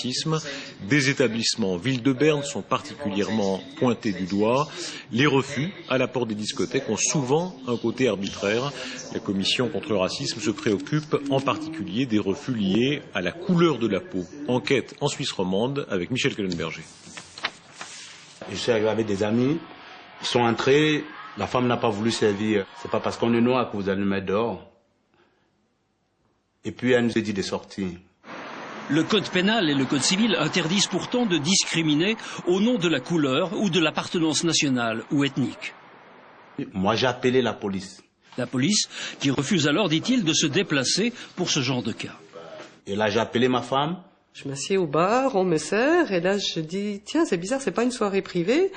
racisme. Des établissements ville de Berne sont particulièrement pointés du doigt. Les refus à la porte des discothèques ont souvent un côté arbitraire. La Commission contre le racisme se préoccupe en particulier des refus liés à la couleur de la peau. Enquête en Suisse romande avec Michel Kellenberger. Je suis arrivé avec des amis, ils sont entrés, la femme n'a pas voulu servir. C'est pas parce qu'on est noir que vous allez nous mettre dehors. Et puis elle nous a dit de sortir. Le code pénal et le code civil interdisent pourtant de discriminer au nom de la couleur ou de l'appartenance nationale ou ethnique. Moi j'ai appelé la police. La police qui refuse alors, dit-il, de se déplacer pour ce genre de cas. Et là j'ai appelé ma femme. Je m'assieds au bar, on me sert, et là je dis, tiens c'est bizarre, c'est pas une soirée privée.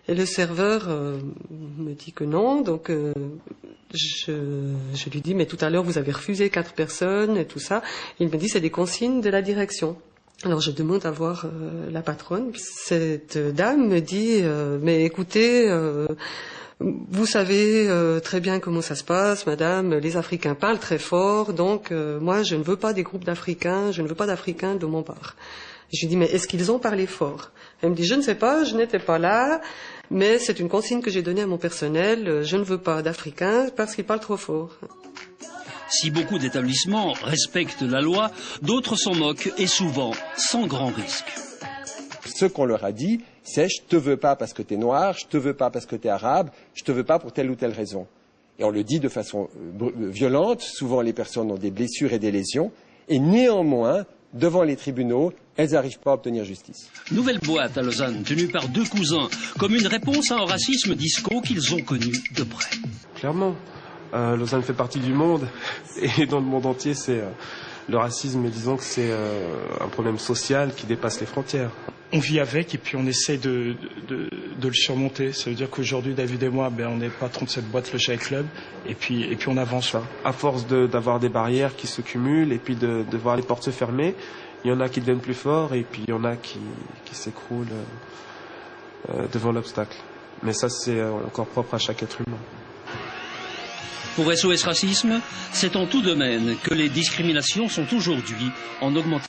Et le serveur me dit que non, donc je lui dis, mais tout à l'heure vous avez refusé 4 personnes et tout ça. Il me dit, c'est des consignes de la direction. Alors je demande à voir la patronne. Cette dame me dit, mais écoutez, vous savez très bien comment ça se passe, madame, les Africains parlent très fort, donc moi je ne veux pas des groupes d'Africains, je ne veux pas d'Africains de mon bar. Je lui dis, mais est-ce qu'ils ont parlé fort? Elle me dit, je ne sais pas, je n'étais pas là, mais c'est une consigne que j'ai donnée à mon personnel, je ne veux pas d'Africains parce qu'ils parlent trop fort. Si beaucoup d'établissements respectent la loi, d'autres s'en moquent et souvent sans grand risque. Ce qu'on leur a dit, c'est je te veux pas parce que tu es noir, je te veux pas parce que tu es arabe, je te veux pas pour telle ou telle raison. Et on le dit de façon violente, souvent les personnes ont des blessures et des lésions, et néanmoins, devant les tribunaux, elles n'arrivent pas à obtenir justice. Nouvelle boîte à Lausanne, tenue par 2 cousins, comme une réponse à un racisme disco qu'ils ont connu de près. Clairement, Lausanne fait partie du monde, et dans le monde entier, c'est le racisme, et disons que c'est un problème social qui dépasse les frontières. On vit avec et puis on essaie de le surmonter. Ça veut dire qu'aujourd'hui, David et moi, on est patrons de cette boîte, le Chai Club, et puis on avance. À force d'avoir des barrières qui se cumulent et puis de voir les portes se fermer, il y en a qui deviennent plus forts et puis il y en a qui s'écroulent devant l'obstacle. Mais ça, c'est encore propre à chaque être humain. Pour SOS Racisme, c'est en tout domaine que les discriminations sont aujourd'hui en augmentation.